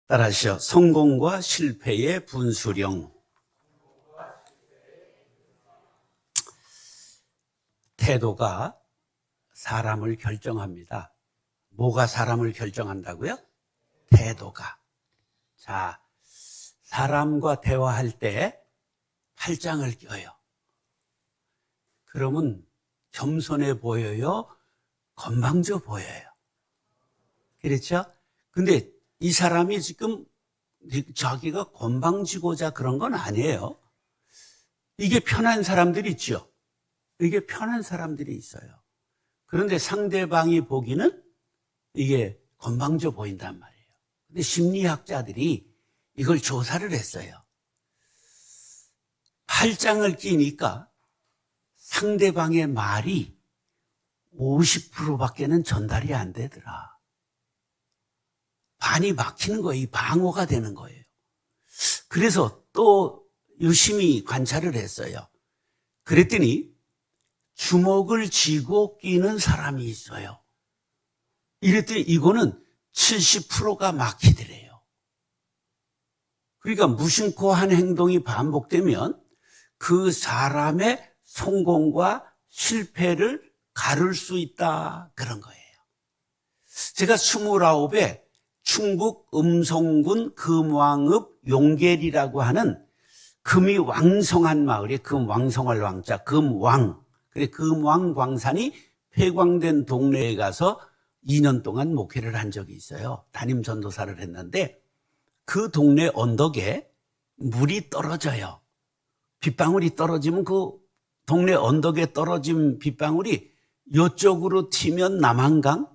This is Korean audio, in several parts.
따라하시오. 성공과 실패의 분수령. 태도가 사람을 결정합니다. 뭐가 사람을 결정한다고요? 태도가. 자, 사람과 대화할 때 팔짱을 껴요. 그러면 겸손해 보여요? 건방져 보여요? 그렇죠? 근데 이 사람이 지금 자기가 건방지고자 그런 건 아니에요. 이게 편한 사람들이 있죠. 이게 편한 사람들이 있어요. 그런데 상대방이 보기는 이게 건방져 보인단 말이에요. 근데 심리학자들이 이걸 조사를 했어요. 팔짱을 끼니까 상대방의 말이 50%밖에는 전달이 안 되더라. 반이 막히는 거예요. 이 방어가 되는 거예요. 그래서 또 유심히 관찰을 했어요. 그랬더니 주먹을 쥐고 끼는 사람이 있어요. 이랬더니 이거는 70%가 막히더래요. 그러니까 무심코 한 행동이 반복되면 그 사람의 성공과 실패를 가를 수 있다, 그런 거예요. 제가 29에 충북 음성군 금왕읍 용계리라고 하는 금이 왕성한 마을에, 금 왕성할 왕자, 금왕. 그래, 금왕 광산이 폐광된 동네에 가서 2년 동안 목회를 한 적이 있어요. 담임 전도사를 했는데 그 동네 언덕에 물이 떨어져요. 빗방울이 떨어지면 그 동네 언덕에 떨어진 빗방울이 이쪽으로 튀면 남한강,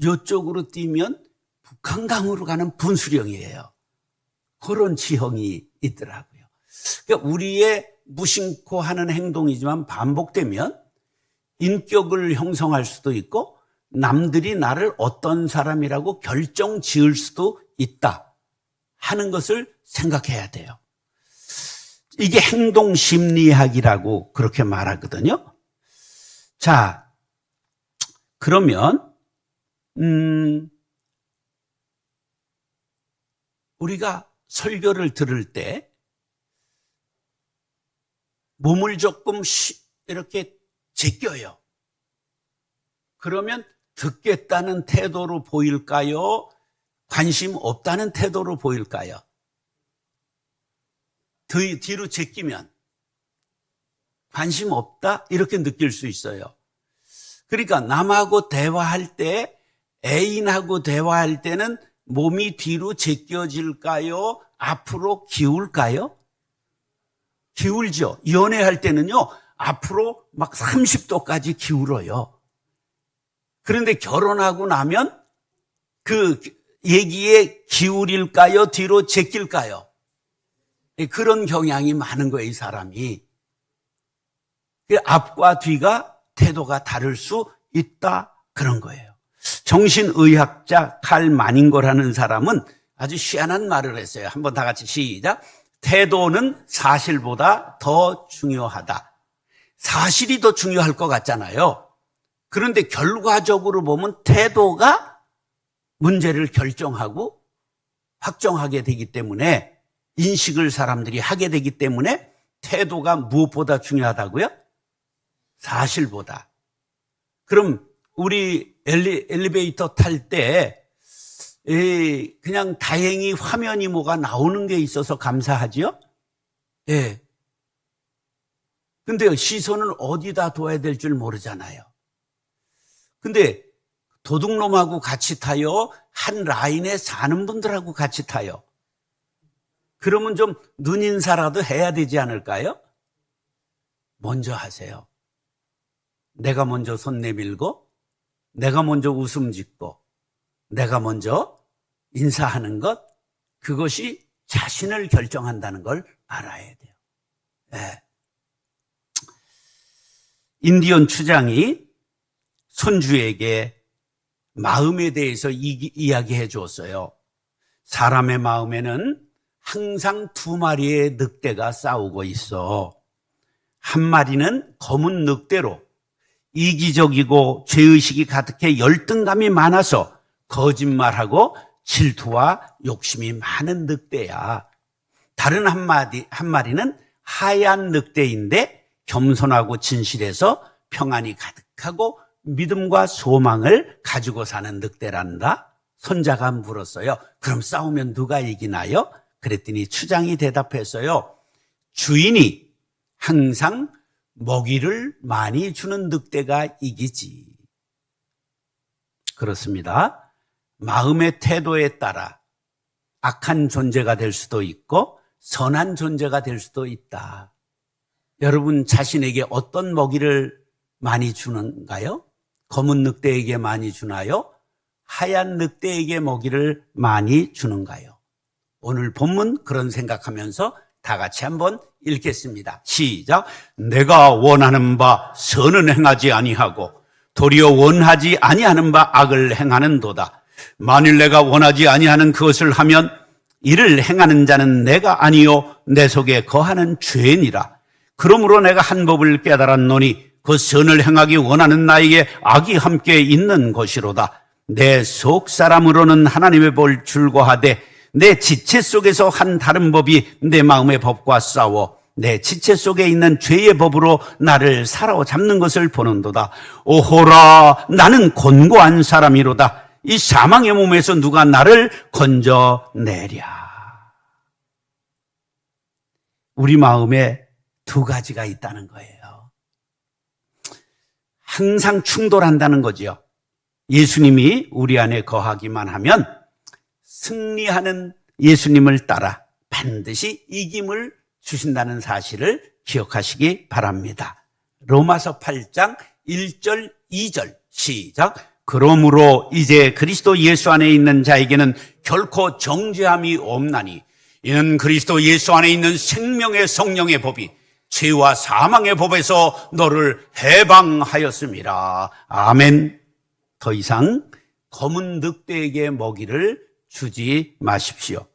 이쪽으로 뛰면 북한강으로 가는 분수령이에요. 그런 지형이 있더라고요. 그러니까 우리의 무심코 하는 행동이지만 반복되면 인격을 형성할 수도 있고 남들이 나를 어떤 사람이라고 결정 지을 수도 있다 하는 것을 생각해야 돼요. 이게 행동심리학이라고 그렇게 말하거든요. 자, 그러면 우리가 설교를 들을 때 몸을 조금 이렇게 제껴요. 그러면 듣겠다는 태도로 보일까요? 관심 없다는 태도로 보일까요? 뒤로 제끼면 관심 없다 이렇게 느낄 수 있어요. 그러니까 남하고 대화할 때, 애인하고 대화할 때는 몸이 뒤로 제껴질까요? 앞으로 기울까요? 기울죠. 연애할 때는요, 앞으로 막 30도까지 기울어요. 그런데 결혼하고 나면 그 얘기에 기울일까요? 뒤로 제낄까요? 그런 경향이 많은 거예요, 이 사람이. 앞과 뒤가 태도가 다를 수 있다, 그런 거예요. 정신의학자 칼 마닝거라는 사람은 아주 희한한 말을 했어요. 한번 다 같이 시작. 태도는 사실보다 더 중요하다. 사실이 더 중요할 것 같잖아요. 그런데 결과적으로 보면 태도가 문제를 결정하고 확정하게 되기 때문에, 인식을 사람들이 하게 되기 때문에 태도가 무엇보다 중요하다고요? 사실보다. 그럼 우리 엘리베이터 탈 때 그냥 다행히 화면이 뭐가 나오는 게 있어서 감사하지요? 예. 근데 시선을 어디다 둬야 될 줄 모르잖아요. 근데 도둑놈하고 같이 타요? 한 라인에 사는 분들하고 같이 타요? 그러면 좀 눈인사라도 해야 되지 않을까요? 먼저 하세요. 내가 먼저 손 내밀고, 내가 먼저 웃음 짓고, 내가 먼저 인사하는 것, 그것이 자신을 결정한다는 걸 알아야 돼요. 네. 인디언 추장이 손주에게 마음에 대해서 이야기해 줬어요. 사람의 마음에는 항상 2마리의 늑대가 싸우고 있어. 한 마리는 검은 늑대로 이기적이고 죄의식이 가득해 열등감이 많아서 거짓말하고 질투와 욕심이 많은 늑대야. 다른 한 마리는 하얀 늑대인데 겸손하고 진실해서 평안이 가득하고 믿음과 소망을 가지고 사는 늑대란다. 손자가 물었어요. 그럼 싸우면 누가 이기나요? 그랬더니 추장이 대답했어요. 주인이 항상 먹이를 많이 주는 늑대가 이기지. 그렇습니다. 마음의 태도에 따라 악한 존재가 될 수도 있고 선한 존재가 될 수도 있다. 여러분 자신에게 어떤 먹이를 많이 주는가요? 검은 늑대에게 많이 주나요? 하얀 늑대에게 먹이를 많이 주는가요? 오늘 본문 그런 생각하면서 다 같이 한번 읽겠습니다. 시작. 내가 원하는 바 선은 행하지 아니하고 도리어 원하지 아니하는 바 악을 행하는도다. 만일 내가 원하지 아니하는 그것을 하면 이를 행하는 자는 내가 아니요 내 속에 거하는 죄니라. 그러므로 내가 한 법을 깨달았노니 그 선을 행하기 원하는 나에게 악이 함께 있는 것이로다. 내 속 사람으로는 하나님의 법을 줄거하되 내 지체 속에서 한 다른 법이 내 마음의 법과 싸워 내 지체 속에 있는 죄의 법으로 나를 사로잡는 것을 보는도다. 오호라, 나는 곤고한 사람이로다. 이 사망의 몸에서 누가 나를 건져내랴. 우리 마음에 두 가지가 있다는 거예요. 항상 충돌한다는 거죠. 예수님이 우리 안에 거하기만 하면 승리하는 예수님을 따라 반드시 이김을 주신다는 사실을 기억하시기 바랍니다. 로마서 8장 1절 2절 시작. 그러므로 이제 그리스도 예수 안에 있는 자에게는 결코 정죄함이 없나니 이는 그리스도 예수 안에 있는 생명의 성령의 법이 죄와 사망의 법에서 너를 해방하였습니다. 아멘. 더 이상 검은 늑대에게 먹이를 주지 마십시오.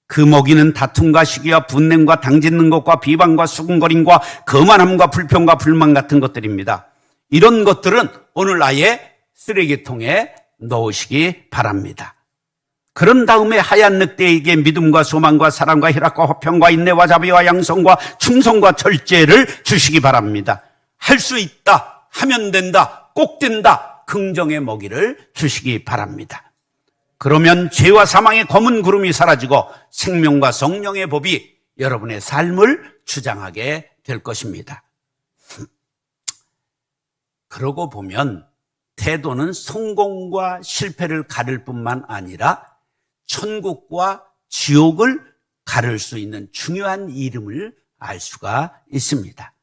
그 먹이는 다툼과 시기와 분냄과 당짓는 것과 비방과 수군거림과 거만함과 불평과 불만 같은 것들입니다. 이런 것들은 오늘 아예 쓰레기통에 넣으시기 바랍니다. 그런 다음에 하얀 늑대에게 믿음과 소망과 사랑과 희락과 화평과 인내와 자비와 양성과 충성과 절제를 주시기 바랍니다. 할 수 있다, 하면 된다, 꼭 된다, 긍정의 먹이를 주시기 바랍니다. 그러면 죄와 사망의 검은 구름이 사라지고 생명과 성령의 법이 여러분의 삶을 주장하게 될 것입니다. 그러고 보면 태도는 성공과 실패를 가를 뿐만 아니라 천국과 지옥을 가를 수 있는 중요한 이름을 알 수가 있습니다.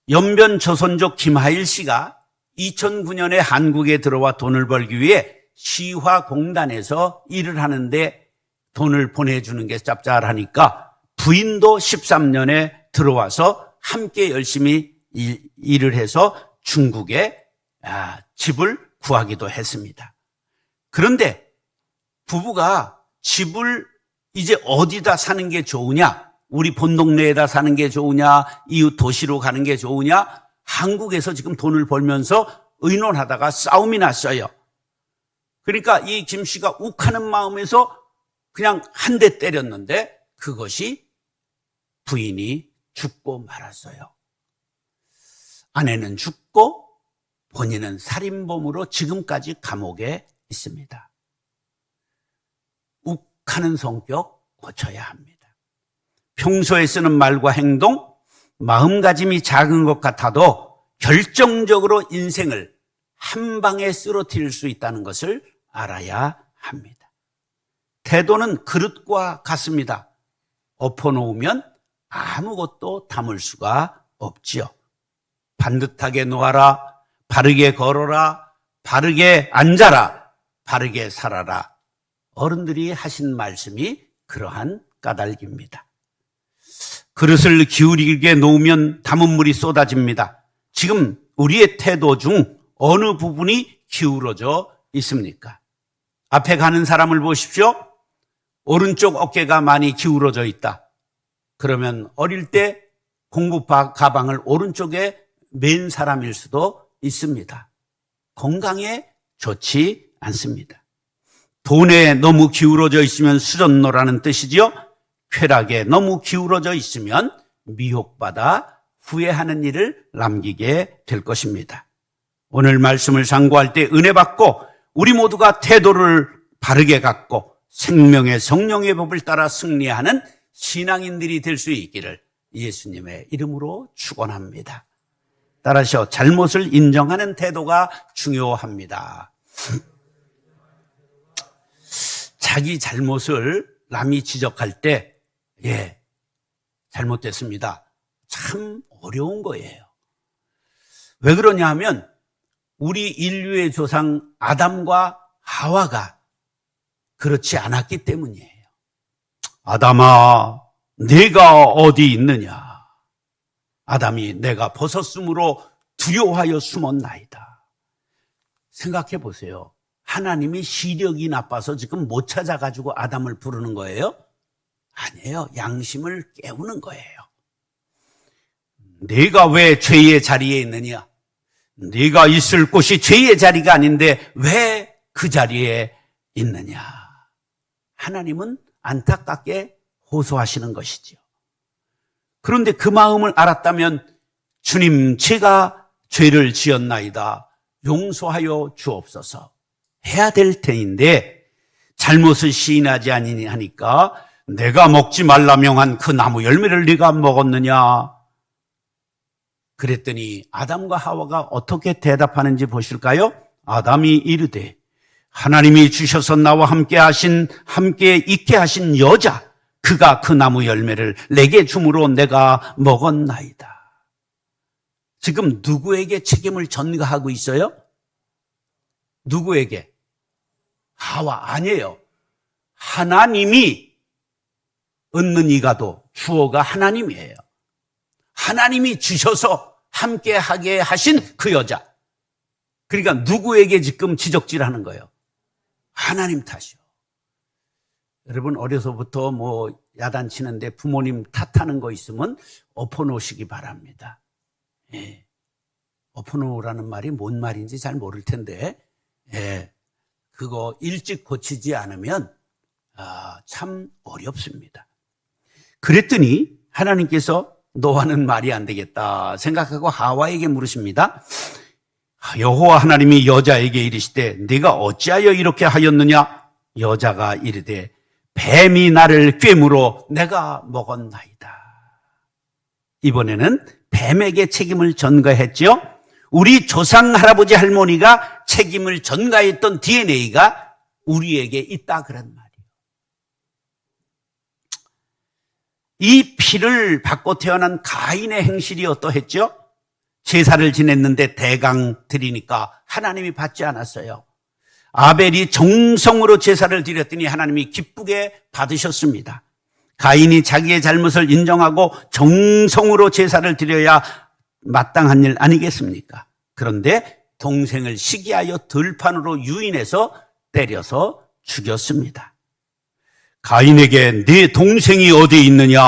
연변 조선족 김하일 씨가 2009년에 한국에 들어와 돈을 벌기 위해 시화공단에서 일을 하는데 돈을 보내주는 게 짭짤하니까 부인도 13년에 들어와서 함께 열심히 일을 해서 중국에 집을 구하기도 했습니다. 그런데 부부가 집을 이제 어디다 사는 게 좋으냐? 우리 본 동네에다 사는 게 좋으냐? 이웃 도시로 가는 게 좋으냐? 한국에서 지금 돈을 벌면서 의논하다가 싸움이 났어요. 그러니까 이 김 씨가 욱하는 마음에서 그냥 한 대 때렸는데 그것이 부인이 죽고 말았어요. 아내는 죽고 본인은 살인범으로 지금까지 감옥에 있습니다. 욱하는 성격 고쳐야 합니다. 평소에 쓰는 말과 행동, 마음가짐이 작은 것 같아도 결정적으로 인생을 한 방에 쓰러뜨릴 수 있다는 것을 알아야 합니다. 태도는 그릇과 같습니다. 엎어놓으면 아무것도 담을 수가 없지요. 반듯하게 놓아라, 바르게 걸어라, 바르게 앉아라, 바르게 살아라. 어른들이 하신 말씀이 그러한 까닭입니다. 그릇을 기울이게 놓으면 담은 물이 쏟아집니다. 지금 우리의 태도 중 어느 부분이 기울어져 있습니까? 앞에 가는 사람을 보십시오. 오른쪽 어깨가 많이 기울어져 있다. 그러면 어릴 때 공부 가방을 오른쪽에 맨 사람일 수도 있습니다. 건강에 좋지 않습니다. 돈에 너무 기울어져 있으면 수전노라는 뜻이지요. 쾌락에 너무 기울어져 있으면 미혹받아 후회하는 일을 남기게 될 것입니다. 오늘 말씀을 상고할 때 은혜 받고 우리 모두가 태도를 바르게 갖고 생명의 성령의 법을 따라 승리하는 신앙인들이 될 수 있기를 예수님의 이름으로 축원합니다. 따라서 잘못을 인정하는 태도가 중요합니다. 자기 잘못을 남이 지적할 때 잘못됐습니다. 참 어려운 거예요. 왜 그러냐 하면 우리 인류의 조상 아담과 하와가 그렇지 않았기 때문이에요. 아담아, 네가 어디 있느냐? 아담이 내가 벗었으므로 두려워하여 숨었나이다. 생각해 보세요. 하나님이 시력이 나빠서 지금 못 찾아가지고 아담을 부르는 거예요? 아니에요. 양심을 깨우는 거예요. 네가 왜 죄의 자리에 있느냐? 네가 있을 곳이 죄의 자리가 아닌데 왜 그 자리에 있느냐? 하나님은 안타깝게 호소하시는 것이지요. 그런데 그 마음을 알았다면 주님, 제가 죄를 지었나이다. 용서하여 주옵소서 해야 될 테인데 잘못을 시인하지 아니니 하니까 내가 먹지 말라 명한 그 나무 열매를 네가 먹었느냐? 그랬더니 아담과 하와가 어떻게 대답하는지 보실까요? 아담이 이르되 하나님이 주셔서 나와 함께 있게 하신 여자, 그가 그 나무 열매를 내게 줌으로 내가 먹었나이다. 지금 누구에게 책임을 전가하고 있어요? 누구에게? 하와 아니에요. 하나님이 얻는 이가도 주어가 하나님이에요. 하나님이 주셔서 함께하게 하신 그 여자. 그러니까 누구에게 지금 지적질하는 거예요? 하나님 탓이요. 여러분 어려서부터 야단치는데 부모님 탓하는 거 있으면 엎어놓으시기 바랍니다. 엎어놓으라는 말이 뭔 말인지 잘 모를 텐데 그거 일찍 고치지 않으면 참 어렵습니다. 그랬더니 하나님께서 너와는 말이 안 되겠다 생각하고 하와에게 물으십니다. 여호와 하나님이 여자에게 이르시되 네가 어찌하여 이렇게 하였느냐? 여자가 이르되 뱀이 나를 꿰물어 내가 먹었나이다. 이번에는 뱀에게 책임을 전가했죠. 우리 조상 할아버지 할머니가 책임을 전가했던 DNA가 우리에게 있다 그런 말이에요. 이 피를 받고 태어난 가인의 행실이 어떠했죠? 제사를 지냈는데 대강 드리니까 하나님이 받지 않았어요. 아벨이 정성으로 제사를 드렸더니 하나님이 기쁘게 받으셨습니다. 가인이 자기의 잘못을 인정하고 정성으로 제사를 드려야 마땅한 일 아니겠습니까? 그런데 동생을 시기하여 들판으로 유인해서 때려서 죽였습니다. 가인에게 네 동생이 어디 있느냐?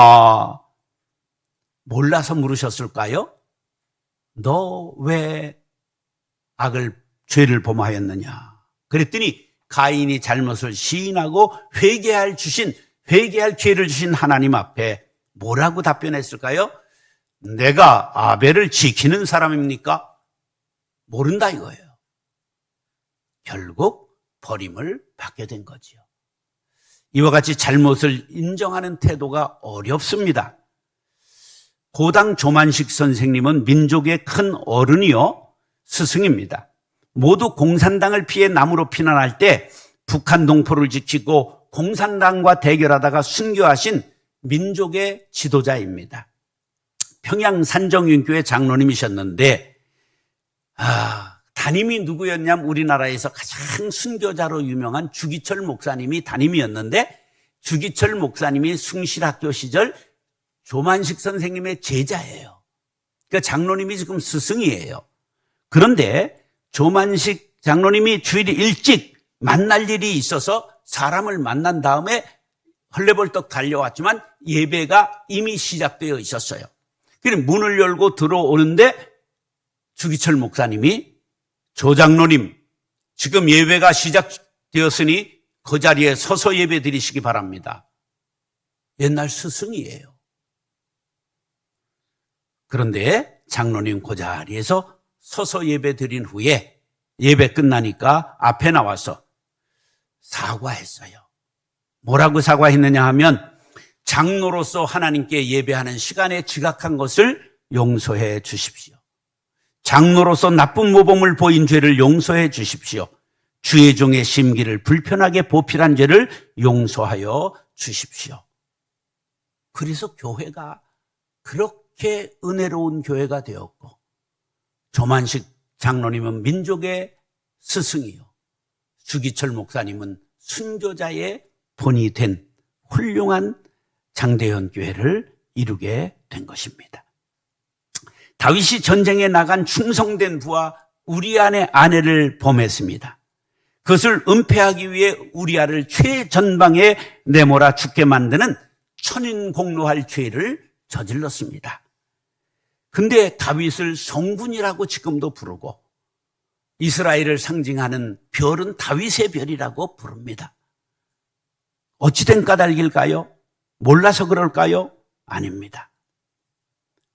몰라서 물으셨을까요? 너 왜 죄를 범하였느냐? 그랬더니 가인이 잘못을 시인하고 회개할 기회를 주신 하나님 앞에 뭐라고 답변했을까요? 내가 아벨을 지키는 사람입니까? 모른다 이거예요. 결국 버림을 받게 된 거지요. 이와 같이 잘못을 인정하는 태도가 어렵습니다. 고당 조만식 선생님은 민족의 큰 어른이요 스승입니다. 모두 공산당을 피해 남으로 피난할 때 북한 동포를 지키고 공산당과 대결하다가 순교하신 민족의 지도자입니다. 평양 산정윤교회 장로님이셨는데 담임이 누구였냐면 우리나라에서 가장 순교자로 유명한 주기철 목사님이 담임이었는데 주기철 목사님이 숭실학교 시절 조만식 선생님의 제자예요. 그러니까 장로님이 지금 스승이에요. 그런데 조만식 장로님이 주일에 일찍 만날 일이 있어서 사람을 만난 다음에 헐레벌떡 달려왔지만 예배가 이미 시작되어 있었어요. 그래서 문을 열고 들어오는데 주기철 목사님이 조 장로님 지금 예배가 시작되었으니 그 자리에 서서 예배 드리시기 바랍니다. 옛날 스승이에요. 그런데 장로님 그 자리에서 서서 예배 드린 후에 예배 끝나니까 앞에 나와서 사과했어요. 뭐라고 사과했느냐 하면 장로로서 하나님께 예배하는 시간에 지각한 것을 용서해 주십시오. 장로로서 나쁜 모범을 보인 죄를 용서해 주십시오. 주의 종의 심기를 불편하게 보필한 죄를 용서하여 주십시오. 그래서 교회가 그렇게 은혜로운 교회가 되었고, 조만식 장로님은 민족의 스승이요, 주기철 목사님은 순교자의 본이 된 훌륭한 장대현 교회를 이루게 된 것입니다. 다윗이 전쟁에 나간 충성된 부하 우리아의 아내를 범했습니다. 그것을 은폐하기 위해 우리아를 최전방에 내몰아 죽게 만드는 천인공노할 죄를 저질렀습니다. 근데 다윗을 성군이라고 지금도 부르고 이스라엘을 상징하는 별은 다윗의 별이라고 부릅니다. 어찌된 까닭일까요? 몰라서 그럴까요? 아닙니다.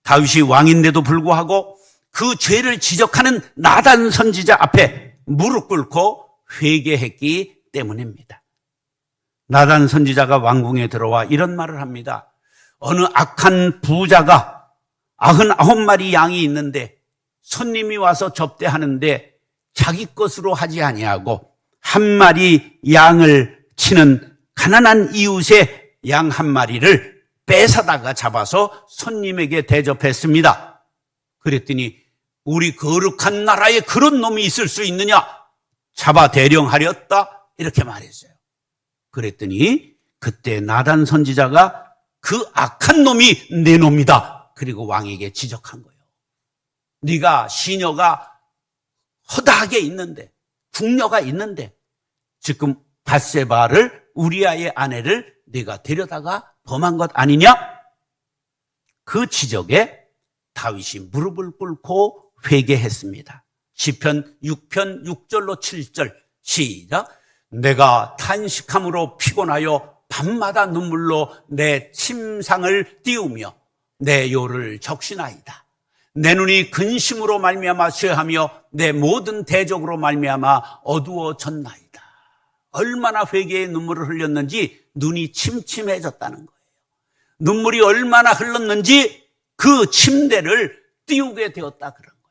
다윗이 왕인데도 불구하고 그 죄를 지적하는 나단 선지자 앞에 무릎 꿇고 회개했기 때문입니다. 나단 선지자가 왕궁에 들어와 이런 말을 합니다. 어느 악한 부자가 99마리 양이 있는데 손님이 와서 접대하는데 자기 것으로 하지 아니하고 한 마리 양을 치는 가난한 이웃의 양 한 마리를 뺏어다가 잡아서 손님에게 대접했습니다. 그랬더니 우리 거룩한 나라에 그런 놈이 있을 수 있느냐? 잡아 대령하렸다. 이렇게 말했어요. 그랬더니 그때 나단 선지자가 그 악한 놈이 내 놈이다. 그리고 왕에게 지적한 거예요. 네가 시녀가 허다하게 있는데, 궁녀가 있는데 지금 밧세바를 우리아의 아내를 네가 데려다가 범한 것 아니냐? 그 지적에 다윗이 무릎을 꿇고 회개했습니다. 시편 6편 6절로 7절 시작. 내가 탄식함으로 피곤하여 밤마다 눈물로 내 침상을 띄우며 내 요를 적시나이다. 내 눈이 근심으로 말미암아 쇠하며 내 모든 대적으로 말미암아 어두워졌나이다. 얼마나 회개의 눈물을 흘렸는지 눈이 침침해졌다는 거예요. 눈물이 얼마나 흘렀는지 그 침대를 띄우게 되었다 그런 거예요.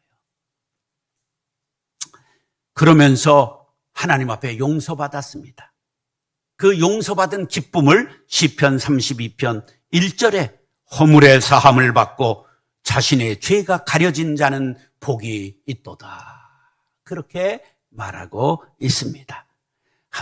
그러면서 하나님 앞에 용서받았습니다. 그 용서받은 기쁨을 시편 32편 1절에 허물의 사함을 받고 자신의 죄가 가려진 자는 복이 있도다. 그렇게 말하고 있습니다.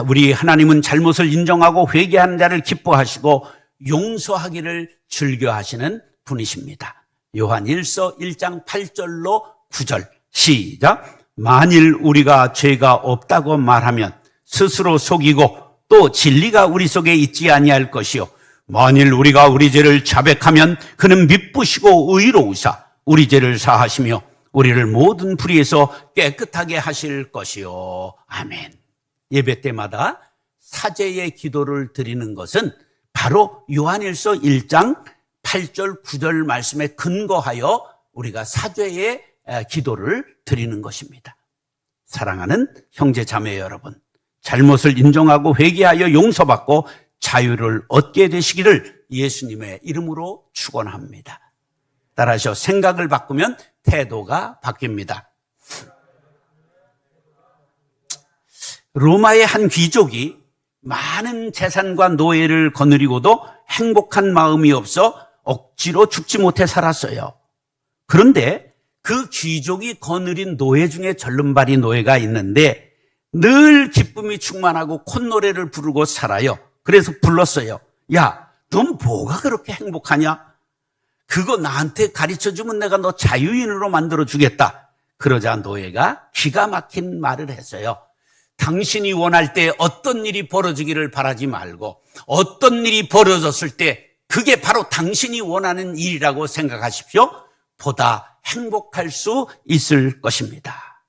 우리 하나님은 잘못을 인정하고 회개하는 자를 기뻐하시고 용서하기를 즐겨하시는 분이십니다. 요한 1서 1장 8절로 9절 시작. 만일 우리가 죄가 없다고 말하면 스스로 속이고 또 진리가 우리 속에 있지 아니할 것이요 만일 우리가 우리 죄를 자백하면 그는 미쁘시고 의로우사 우리 죄를 사하시며 우리를 모든 불의에서 깨끗하게 하실 것이요 아멘. 예배 때마다 사죄의 기도를 드리는 것은 바로 요한일서 1장 8절 9절 말씀에 근거하여 우리가 사죄의 기도를 드리는 것입니다. 사랑하는 형제 자매 여러분, 잘못을 인정하고 회개하여 용서받고 자유를 얻게 되시기를 예수님의 이름으로 축원합니다. 따라서 생각을 바꾸면 태도가 바뀝니다. 로마의 한 귀족이 많은 재산과 노예를 거느리고도 행복한 마음이 없어 억지로 죽지 못해 살았어요. 그런데 그 귀족이 거느린 노예 중에 절름발이 노예가 있는데 늘 기쁨이 충만하고 콧노래를 부르고 살아요. 그래서 불렀어요. 야, 넌 뭐가 그렇게 행복하냐? 그거 나한테 가르쳐주면 내가 너 자유인으로 만들어주겠다. 그러자 노예가 기가 막힌 말을 했어요. 당신이 원할 때 어떤 일이 벌어지기를 바라지 말고 어떤 일이 벌어졌을 때 그게 바로 당신이 원하는 일이라고 생각하십시오. 보다 행복할 수 있을 것입니다.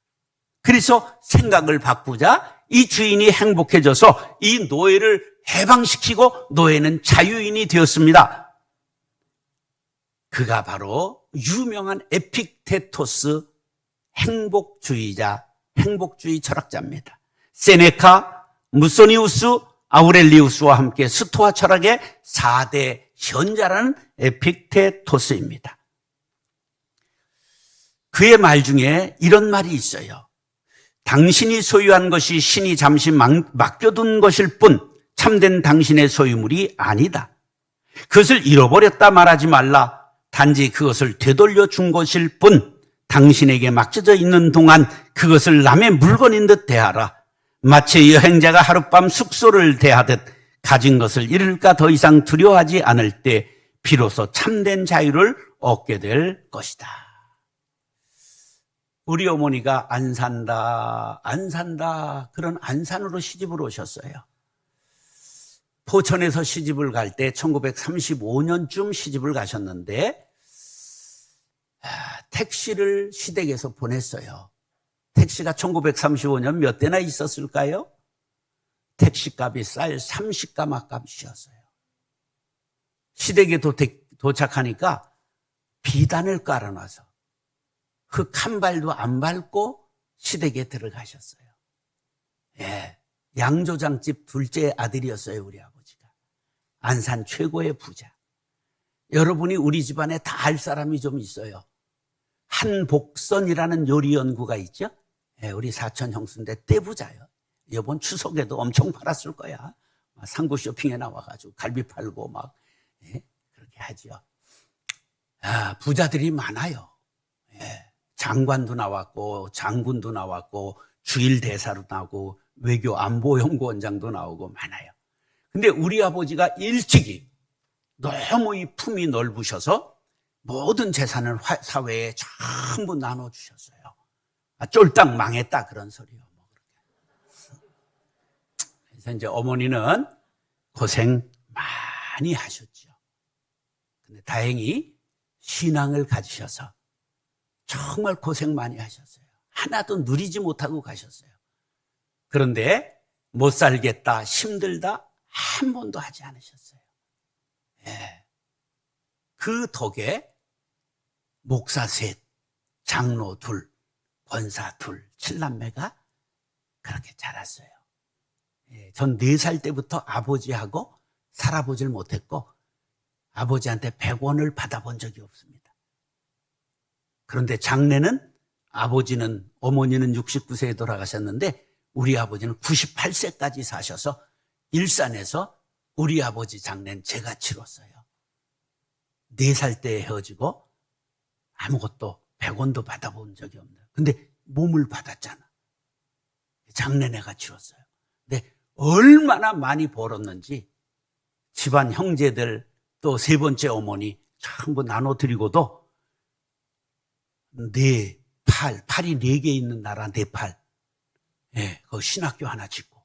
그래서 생각을 바꾸자 이 주인이 행복해져서 이 노예를 해방시키고 노예는 자유인이 되었습니다. 그가 바로 유명한 에픽테토스 행복주의자, 행복주의 철학자입니다. 세네카, 무소니우스, 아우렐리우스와 함께 스토아 철학의 4대 현자라는 에픽테토스입니다. 그의 말 중에 이런 말이 있어요. 당신이 소유한 것이 신이 잠시 맡겨둔 것일 뿐 참된 당신의 소유물이 아니다. 그것을 잃어버렸다 말하지 말라. 단지 그것을 되돌려 준 것일 뿐 당신에게 맡겨져 있는 동안 그것을 남의 물건인 듯 대하라. 마치 여행자가 하룻밤 숙소를 대하듯 가진 것을 잃을까 더 이상 두려워하지 않을 때 비로소 참된 자유를 얻게 될 것이다. 우리 어머니가 안 산다 그런 안산으로 시집을 오셨어요. 포천에서 시집을 갈 때 1935년쯤 시집을 가셨는데 택시를 시댁에서 보냈어요. 택시가 1935년 몇 대나 있었을까요? 택시값이 쌀 30가마 값이었어요. 시댁에 도착하니까 비단을 깔아놔서 흙 한 발도 안 밟고 시댁에 들어가셨어요. 예, 양조장집 둘째 아들이었어요, 우리 아버지가. 안산 최고의 부자. 여러분이 우리 집안에 다 알 사람이 좀 있어요. 한복선이라는 요리 연구가 있죠? 예, 우리 사촌 형수인데 떼부자요. 이번 추석에도 엄청 팔았을 거야. 상구 쇼핑에 나와가지고 갈비 팔고 막 그렇게 하죠. 부자들이 많아요. 예. 장관도 나왔고 장군도 나왔고 주일대사로 나오고 외교 안보연구원장도 나오고 많아요. 근데 우리 아버지가 일찍이 너무 이 품이 넓으셔서 모든 재산을 사회에 전부 나눠주셨어요. 쫄딱 망했다 그런 소리요. 그래서 이제 어머니는 고생 많이 하셨죠. 근데 다행히 신앙을 가지셔서 정말 고생 많이 하셨어요. 하나도 누리지 못하고 가셨어요. 그런데 못 살겠다, 힘들다 한 번도 하지 않으셨어요. 예. 그 덕에 목사 셋, 장로 둘, 권사 둘, 7남매가 그렇게 자랐어요. 예. 전 4살 때부터 아버지하고 살아보질 못했고 아버지한테 100원을 받아본 적이 없습니다. 그런데 장래는 아버지는, 어머니는 69세에 돌아가셨는데 우리 아버지는 98세까지 사셔서 일산에서 우리 아버지 장례는 제가 치렀어요. 4살 때 헤어지고 아무것도 100원도 받아본 적이 없네요. 근데 몸을 받았잖아. 장례 내가 치렀어요. 근데 얼마나 많이 벌었는지 집안 형제들 또 3번째 어머니 전부 나눠드리고도 팔이 4개 있는 나라 네팔. 예, 그 신학교 하나 짓고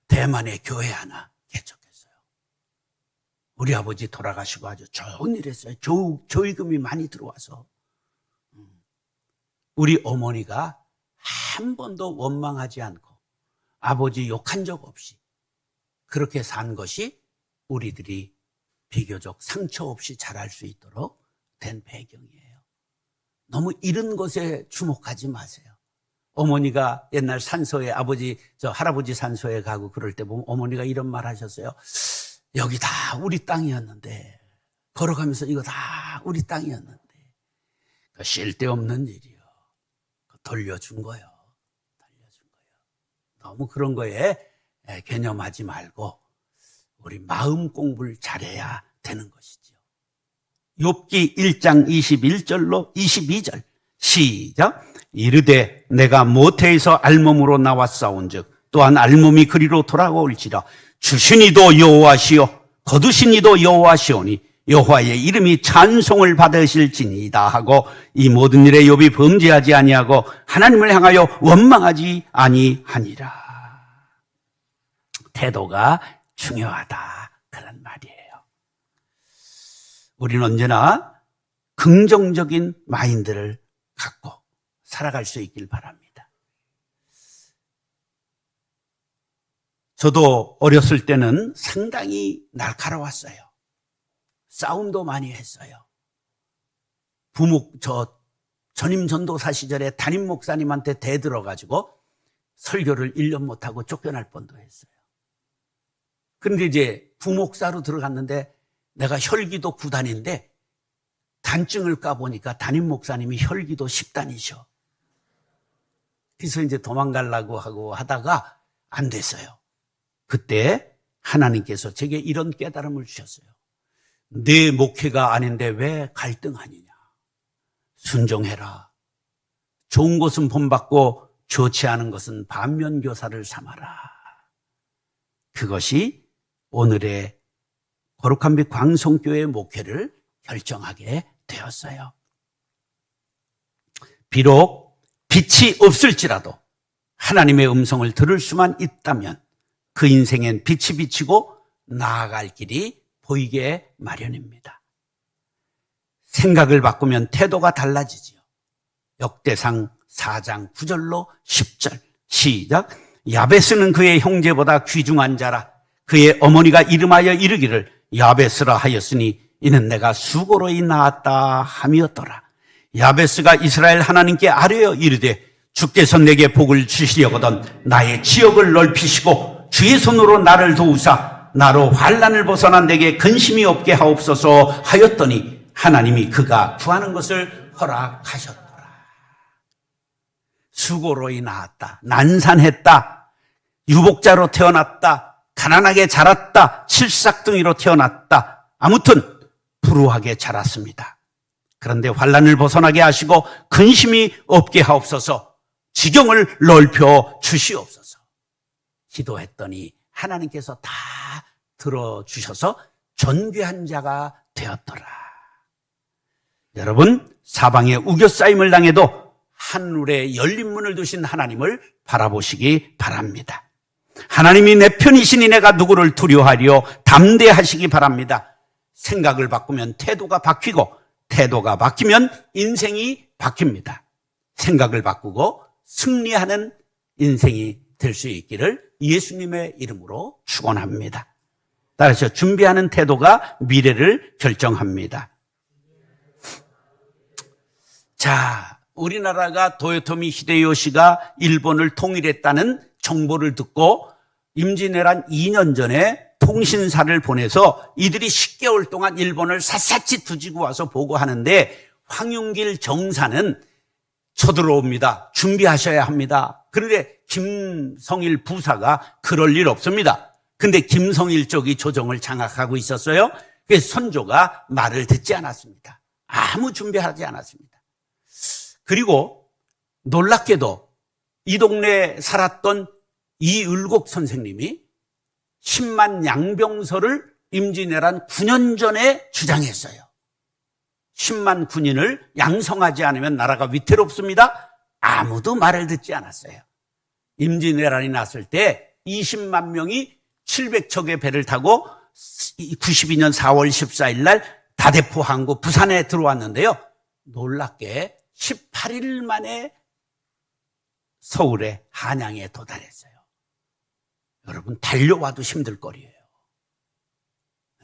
대만에 교회 하나 개척했어요. 우리 아버지 돌아가시고 아주 좋은 일 했어요. 조의금이 많이 들어와서. 우리 어머니가 한 번도 원망하지 않고 아버지 욕한 적 없이 그렇게 산 것이 우리들이 비교적 상처 없이 자랄 수 있도록 된 배경이에요. 너무 이런 것에 주목하지 마세요. 어머니가 옛날 산소에 할아버지 산소에 가고 그럴 때 보면 어머니가 이런 말 하셨어요. 여기 다 우리 땅이었는데, 걸어가면서 이거 다 우리 땅이었는데, 쓸데없는 일이요. 돌려준 거요. 너무 그런 거에 개념하지 말고 우리 마음 공부를 잘해야 되는 것이죠. 욥기 1장 21절로 22절 시작. 이르되 내가 모태에서 알몸으로 나왔사온즉 또한 알몸이 그리로 돌아올지라. 주신 이도 여호와시요 거두신 이도 여호와시오니 여호와의 이름이 찬송을 받으실지니이다 하고 이 모든 일에 욥이 범죄하지 아니하고 하나님을 향하여 원망하지 아니하니라. 태도가 중요하다 그런 말이에요. 우리는 언제나 긍정적인 마인드를 갖고 살아갈 수 있길 바랍니다. 저도 어렸을 때는 상당히 날카로웠어요. 싸움도 많이 했어요. 전임 전도사 시절에 담임 목사님한테 대들어가지고 설교를 1년 못하고 쫓겨날 뻔도 했어요. 그런데 이제 부목사로 들어갔는데 내가 혈기도 9단인데 단증을 까보니까 담임 목사님이 혈기도 10단이셔. 그래서 이제 도망가려고 하고 하다가 안 됐어요. 그때 하나님께서 제게 이런 깨달음을 주셨어요. 내 목회가 아닌데 왜 갈등하느냐. 순종해라. 좋은 것은 본받고 좋지 않은 것은 반면교사를 삼아라. 그것이 오늘의 거룩한 빛 광성교회 목회를 결정하게 되었어요. 비록 빛이 없을지라도 하나님의 음성을 들을 수만 있다면 그 인생엔 빛이 비치고 나아갈 길이 보이게 마련입니다. 생각을 바꾸면 태도가 달라지지요. 역대상 4장 9절로 10절 시작. 야베스는 그의 형제보다 귀중한 자라. 그의 어머니가 이름하여 이르기를 야베스라 하였으니 이는 내가 수고로이 낳았다 함이었더라. 야베스가 이스라엘 하나님께 아뢰어 이르되 주께서 내게 복을 주시려거든 나의 지역을 넓히시고 주의 손으로 나를 도우사 나로 환난을 벗어나 내게 근심이 없게 하옵소서 하였더니 하나님이 그가 구하는 것을 허락하셨더라. 수고로이 낳았다. 난산했다. 유복자로 태어났다. 가난하게 자랐다. 칠삭둥이로 태어났다. 아무튼 불우하게 자랐습니다. 그런데 환난을 벗어나게 하시고 근심이 없게 하옵소서. 지경을 넓혀 주시옵소서. 기도했더니 하나님께서 다 들어주셔서 존귀한 자가 되었더라. 여러분, 사방에 우겨싸임을 당해도 하늘에 열린 문을 두신 하나님을 바라보시기 바랍니다. 하나님이 내 편이시니 내가 누구를 두려워하리요. 담대하시기 바랍니다. 생각을 바꾸면 태도가 바뀌고 태도가 바뀌면 인생이 바뀝니다. 생각을 바꾸고 승리하는 인생이 될 수 있기를 예수님의 이름으로 축원합니다. 따라서 준비하는 태도가 미래를 결정합니다. 자, 우리나라가 도요토미 히데요시가 일본을 통일했다는 정보를 듣고 임진왜란 2년 전에 통신사를 보내서 이들이 10개월 동안 일본을 샅샅이 뒤지고 와서 보고하는데 황윤길 정사는 쳐들어옵니다. 준비하셔야 합니다. 그런데 김성일 부사가 그럴 일 없습니다. 근데 김성일 쪽이 조정을 장악하고 있었어요. 그래서 선조가 말을 듣지 않았습니다. 아무 준비하지 않았습니다. 그리고 놀랍게도 이 동네에 살았던 이을곡 선생님이 10만 양병서를 임진왜란 9년 전에 주장했어요. 10만 군인을 양성하지 않으면 나라가 위태롭습니다. 아무도 말을 듣지 않았어요. 임진왜란이 났을 때 20만 명이 700척의 배를 타고 92년 4월 14일 날 다대포 항구 부산에 들어왔는데요. 놀랍게 18일 만에 서울에 한양에 도달했어요. 여러분, 달려와도 힘들 거리예요.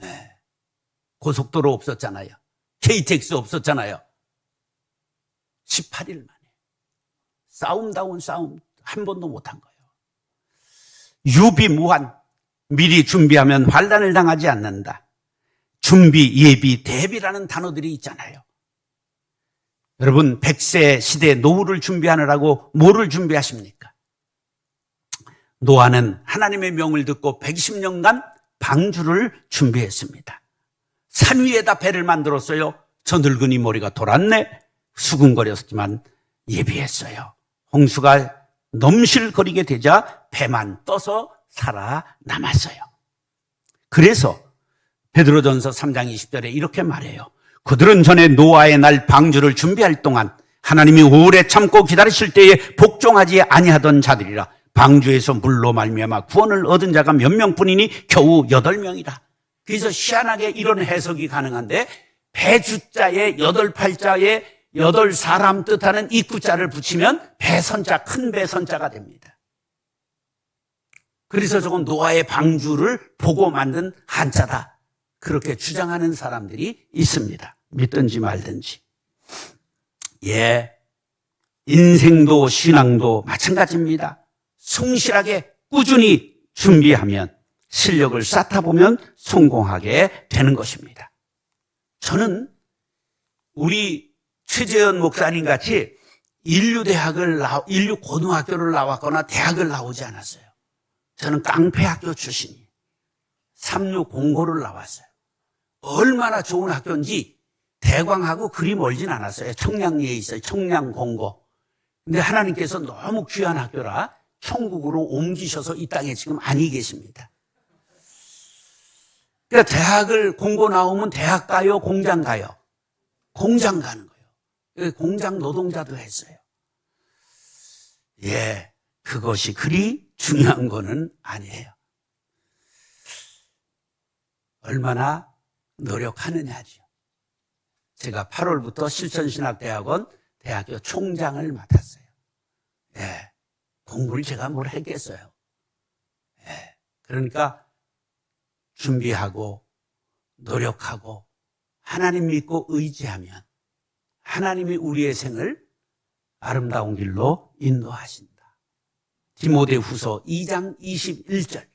네. 고속도로 없었잖아요. KTX 없었잖아요. 18일 만에 싸움다운 싸움 한 번도 못한 거예요. 유비무한, 미리 준비하면 환난을 당하지 않는다. 준비, 예비, 대비라는 단어들이 있잖아요. 여러분, 100세 시대 노후를 준비하느라고 뭐를 준비하십니까? 노아는 하나님의 명을 듣고 120년간 방주를 준비했습니다. 산 위에다 배를 만들었어요. 저 늙은이 머리가 돌았네. 수근거렸지만 예비했어요. 홍수가 넘실거리게 되자 배만 떠서 살아남았어요. 그래서 베드로전서 3장 20절에 이렇게 말해요. 그들은 전에 노아의 날 방주를 준비할 동안 하나님이 오래 참고 기다리실 때에 복종하지 아니하던 자들이라. 방주에서 물로 말미암아 구원을 얻은 자가 몇 명뿐이니 겨우 8명이라. 그래서 희한하게 이런 해석이 가능한데 배주자에 8팔자에 8사람 뜻하는 입구자를 붙이면 배선자, 큰 배선자가 됩니다. 그래서 저건 노아의 방주를 보고 만든 한자다. 그렇게 주장하는 사람들이 있습니다. 믿든지 말든지. 예, 인생도 신앙도 마찬가지입니다. 성실하게 꾸준히 준비하면 실력을 쌓다 보면 성공하게 되는 것입니다. 저는 우리 최재현 목사님 같이 인류 고등학교를 나왔거나 대학을 나오지 않았어요. 저는 깡패학교 출신이에요. 3605를 나왔어요. 얼마나 좋은 학교인지 대광하고 그리 멀진 않았어요. 청량리에 있어요. 청량공고. 근데 하나님께서 너무 귀한 학교라 천국으로 옮기셔서 이 땅에 지금 아니 계십니다. 그러니까 대학을 공고 나오면 대학 가요, 공장 가요? 공장 가는 거예요. 공장 노동자도 했어요. 예, 그것이 그리 중요한 거는 아니에요. 얼마나 노력하느냐죠. 제가 8월부터 실천신학대학원 대학교 총장을 맡았어요. 예, 공부를 제가 뭘 했겠어요. 예, 그러니까 준비하고 노력하고 하나님 믿고 의지하면 하나님이 우리의 생을 아름다운 길로 인도하신다. 디모데후서 2장 21절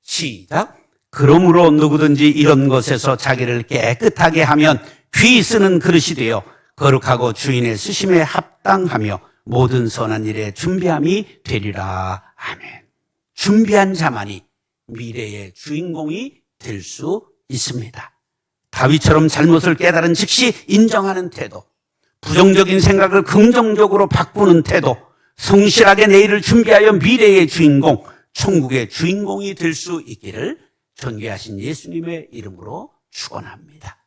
시작. 그러므로 누구든지 이런 것에서 자기를 깨끗하게 하면 귀 쓰는 그릇이 되어 거룩하고 주인의 쓰심에 합당하며 모든 선한 일에 준비함이 되리라. 아멘. 준비한 자만이 미래의 주인공이 될 수 있습니다. 다윗처럼 잘못을 깨달은 즉시 인정하는 태도, 부정적인 생각을 긍정적으로 바꾸는 태도, 성실하게 내일을 준비하여 미래의 주인공, 천국의 주인공이 될 수 있기를 존귀하신 예수님의 이름으로 축원합니다.